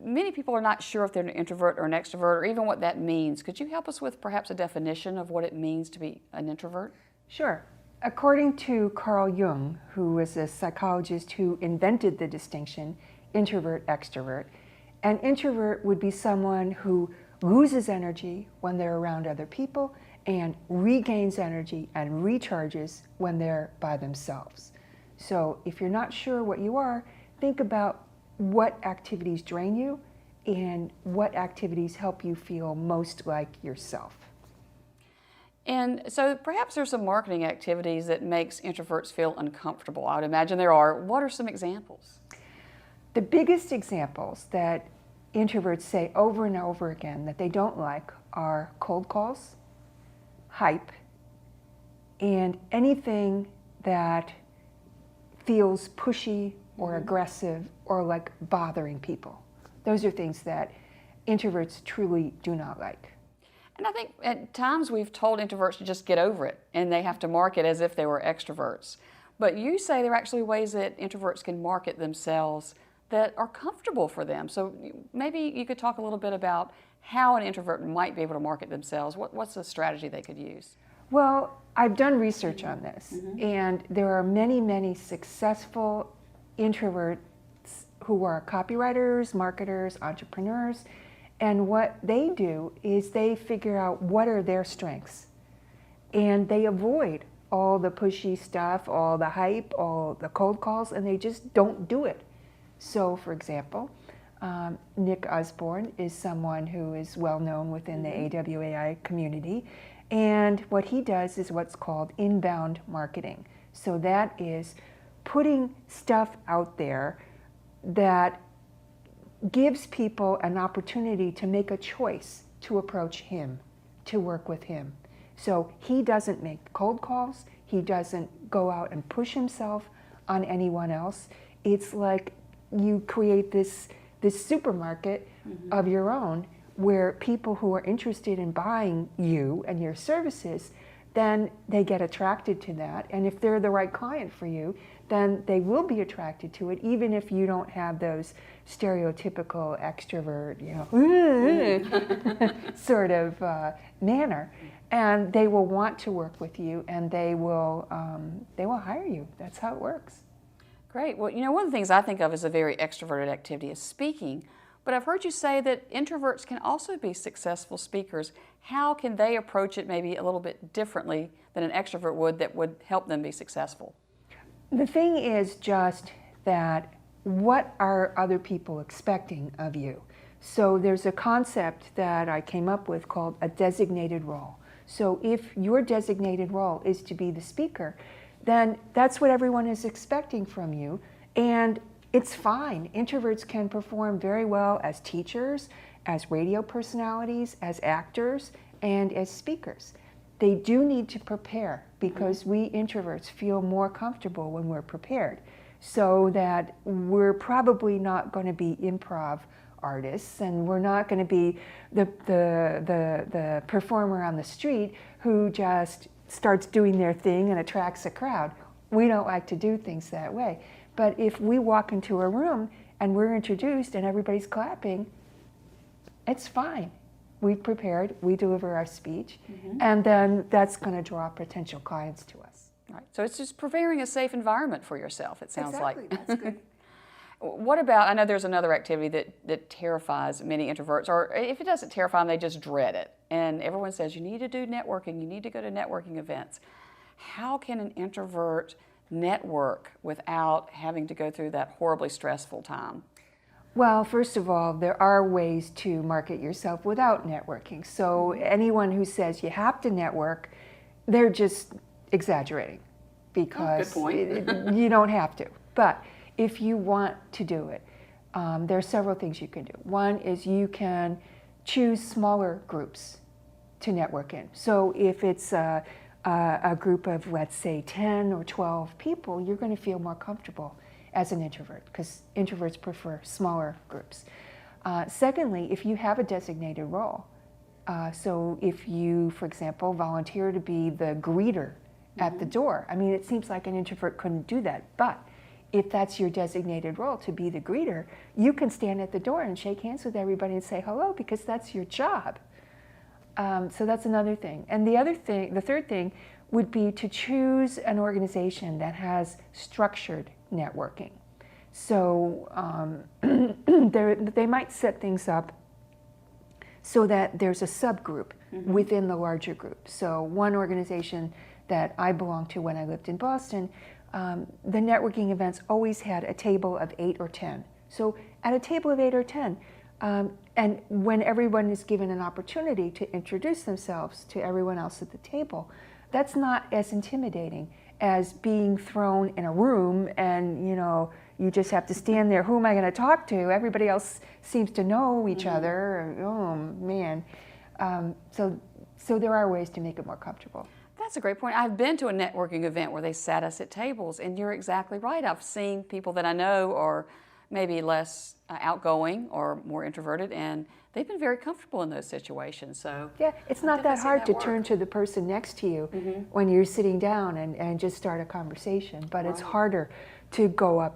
many people are not sure if they're an introvert or an extrovert or even what that means. Could you help us with perhaps a definition of what it means to be an introvert? Sure. According to Carl Jung, who was a psychologist who invented the distinction introvert-extrovert, an introvert would be someone who loses energy when they're around other people and regains energy and recharges when they're by themselves. So if you're not sure what you are, think about what activities drain you and what activities help you feel most like yourself. And so perhaps there's some marketing activities that makes introverts feel uncomfortable. I would imagine there are. What are some examples? The biggest examples that introverts say over and over again that they don't like are cold calls, hype, and anything that feels pushy or aggressive or like bothering people. Those are things that introverts truly do not like. And I think at times we've told introverts to just get over it and they have to market as if they were extroverts. But you say there are actually ways that introverts can market themselves that are comfortable for them. So maybe you could talk a little bit about how an introvert might be able to market themselves. What's a strategy they could use? Well, I've done research on this, and there are many, many successful introverts who are copywriters, marketers, entrepreneurs, and what they do is they figure out what are their strengths, and they avoid all the pushy stuff, all the hype, all the cold calls, and they just don't do it. So, for example, Nick Osborne is someone who is well known within the AWAI community, and what he does is what's called inbound marketing. So that is putting stuff out there that gives people an opportunity to make a choice to approach him, to work with him. So he doesn't make cold calls, he doesn't go out and push himself on anyone else. It's like you create this supermarket of your own where people who are interested in buying you and your services, then they get attracted to that. And if they're the right client for you, then they will be attracted to it, even if you don't have those stereotypical extrovert, sort of manner. And they will want to work with you, and they will hire you. That's how it works. Great. Well, one of the things I think of as a very extroverted activity is speaking. But I've heard you say that introverts can also be successful speakers. How can they approach it maybe a little bit differently than an extrovert would that would help them be successful? The thing is just that what are other people expecting of you? So there's a concept that I came up with called a designated role. So if your designated role is to be the speaker, then that's what everyone is expecting from you. And it's fine. Introverts can perform very well as teachers, as radio personalities, as actors, and as speakers. They do need to prepare because we introverts feel more comfortable when we're prepared, so that we're probably not going to be improv artists, and we're not going to be the performer on the street who just starts doing their thing and attracts a crowd. We don't like to do things that way. But if we walk into a room and we're introduced and everybody's clapping, it's fine. We've prepared, we deliver our speech, and then that's going to draw potential clients to us. Right. So it's just preparing a safe environment for yourself, it sounds Exactly. like. That's good. What about, I know there's another activity that terrifies many introverts, or if it doesn't terrify them, they just dread it. And everyone says, you need to do networking, you need to go to networking events. How can an introvert network without having to go through that horribly stressful time? Well, first of all, there are ways to market yourself without networking. So anyone who says you have to network, they're just exaggerating, because you don't have to. But if you want to do it, there are several things you can do. One is you can choose smaller groups to network in. So if it's a group of, let's say, 10 or 12 people, you're going to feel more comfortable as an introvert, because introverts prefer smaller groups. Secondly, if you have a designated role, so if you, for example, volunteer to be the greeter at the door, I mean, it seems like an introvert couldn't do that, but if that's your designated role to be the greeter, you can stand at the door and shake hands with everybody and say hello because that's your job. So that's another thing. And the third thing would be to choose an organization that has structured networking. So they might set things up so that there's a subgroup within the larger group. So one organization that I belonged to when I lived in Boston, the networking events always had a table of 8 or 10. So at a table of 8 or 10, and when everyone is given an opportunity to introduce themselves to everyone else at the table, that's not as intimidating as being thrown in a room and, you know, you just have to stand there. Who am I going to talk to? Everybody else seems to know each other. Oh, man. So there are ways to make it more comfortable. That's a great point. I've been to a networking event where they sat us at tables, and you're exactly right. I've seen people that I know are maybe less outgoing or more introverted, and they've been very comfortable in those situations. So yeah, it's not that hard to turn to the person next to you when you're sitting down and just start a conversation. But it's harder to go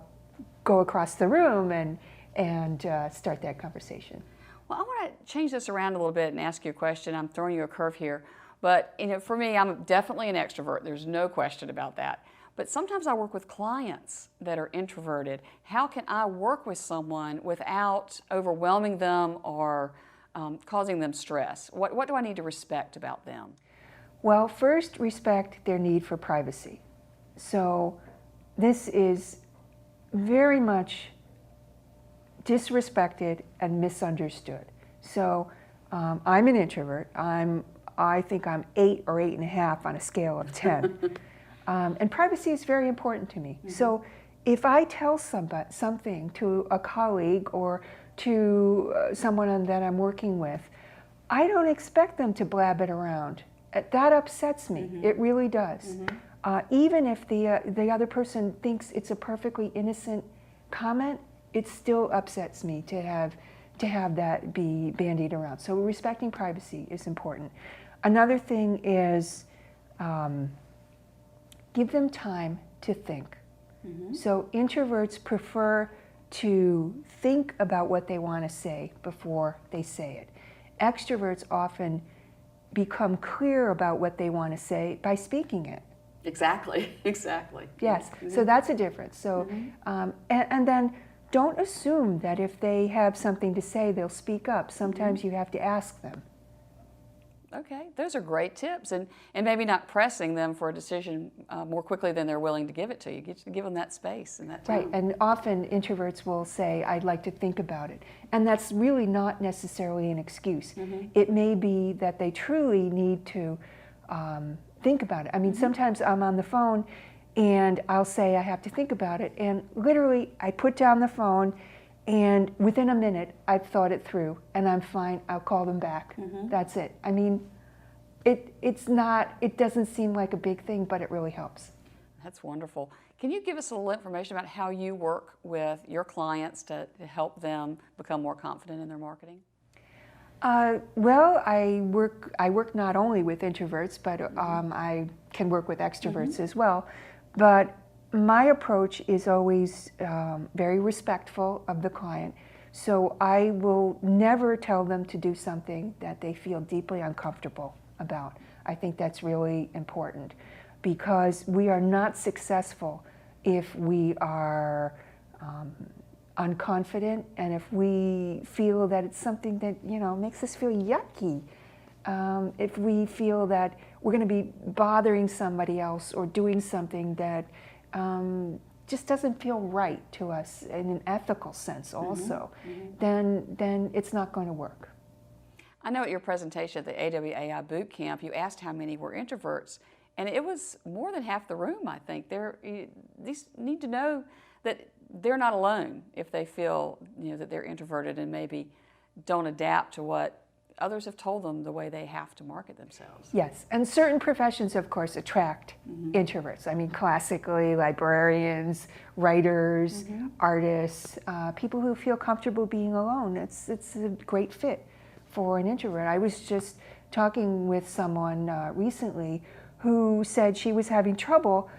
across the room and start that conversation. Well, I want to change this around a little bit and ask you a question. I'm throwing you a curve here, but you know, for me, I'm definitely an extrovert. There's no question about that. But sometimes I work with clients that are introverted. How can I work with someone without overwhelming them or causing them stress? What do I need to respect about them? Well, first, respect their need for privacy. So this is very much disrespected and misunderstood. So I'm an introvert. I think I'm 8 or 8.5 on a scale of 10. And privacy is very important to me. So if I tell something to a colleague or to someone that I'm working with, I don't expect them to blab it around. That upsets me. It really does. Even if the other person thinks it's a perfectly innocent comment, it still upsets me to have that be bandied around. So respecting privacy is important. Another thing is give them time to think. So introverts prefer to think about what they want to say before they say it. Extroverts often become clear about what they want to say by speaking it. Exactly, exactly. Yes, so that's a difference. So, and then don't assume that if they have something to say, they'll speak up. Sometimes you have to ask them. Okay, those are great tips, and maybe not pressing them for a decision more quickly than they're willing to give it to you. Give them that space and that time. Right, and often introverts will say, I'd like to think about it. And that's really not necessarily an excuse. It may be that they truly need to think about it. I mean, sometimes I'm on the phone and I'll say I have to think about it, and literally I put down the phone and within a minute, I've thought it through, and I'm fine. I'll call them back. That's it. I mean, it doesn't seem like a big thing, but it really helps. That's wonderful. Can you give us a little information about how you work with your clients to help them become more confident in their marketing? Well, I work not only with introverts, but I can work with extroverts as well. But my approach is always very respectful of the client. So I will never tell them to do something that they feel deeply uncomfortable about. I think that's really important because we are not successful if we are unconfident and if we feel that it's something that, you know, makes us feel yucky. If we feel that we're going to be bothering somebody else or doing something that just doesn't feel right to us in an ethical sense also, then it's not going to work. I know at your presentation at the AWAI Bootcamp, you asked how many were introverts, and it was more than half the room, I think. These need to know that they're not alone if they feel, you know, that they're introverted and maybe don't adapt to what others have told them the way they have to market themselves. Yes, and certain professions, of course, attract introverts. I mean, classically, librarians, writers, artists, people who feel comfortable being alone. It's a great fit for an introvert. I was just talking with someone recently who said she was having trouble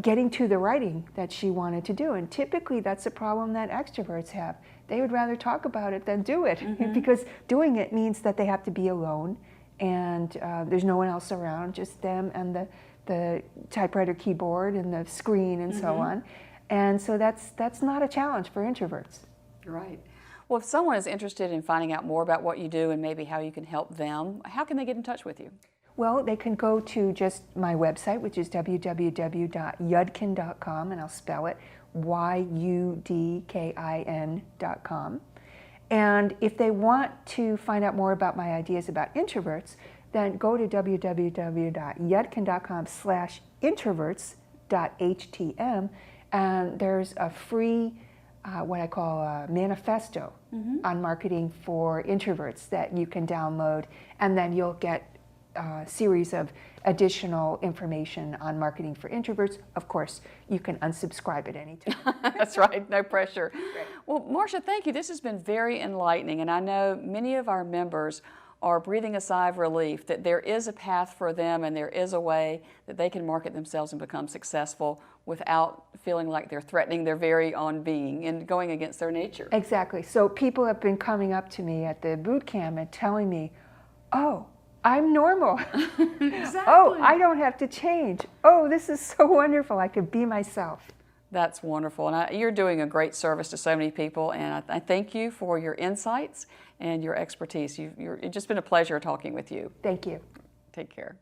getting to the writing that she wanted to do. And typically that's a problem that extroverts have. They would rather talk about it than do it, because doing it means that they have to be alone, and there's no one else around, just them and the typewriter keyboard and the screen and so on. And so that's not a challenge for introverts. Right. Well, if someone is interested in finding out more about what you do and maybe how you can help them, how can they get in touch with you? Well, they can go to just my website, which is www.yudkin.com, and I'll spell it YUDKIN.com. And if they want to find out more about my ideas about introverts, then go to www.yudkin.com/introverts.htm, and there's a free what I call a manifesto on marketing for introverts that you can download, and then you'll get a series of additional information on marketing for introverts. Of course, you can unsubscribe at any time. That's right, no pressure. Right. Well, Marcia, thank you. This has been very enlightening, and I know many of our members are breathing a sigh of relief that there is a path for them and there is a way that they can market themselves and become successful without feeling like they're threatening their very own being and going against their nature. Exactly. So people have been coming up to me at the boot camp and telling me, oh, I'm normal. Exactly. Oh, I don't have to change. Oh, this is so wonderful. I could be myself. That's wonderful. And you're doing a great service to so many people, and I thank you for your insights and your expertise. It's just been a pleasure talking with you. Thank you. Take care.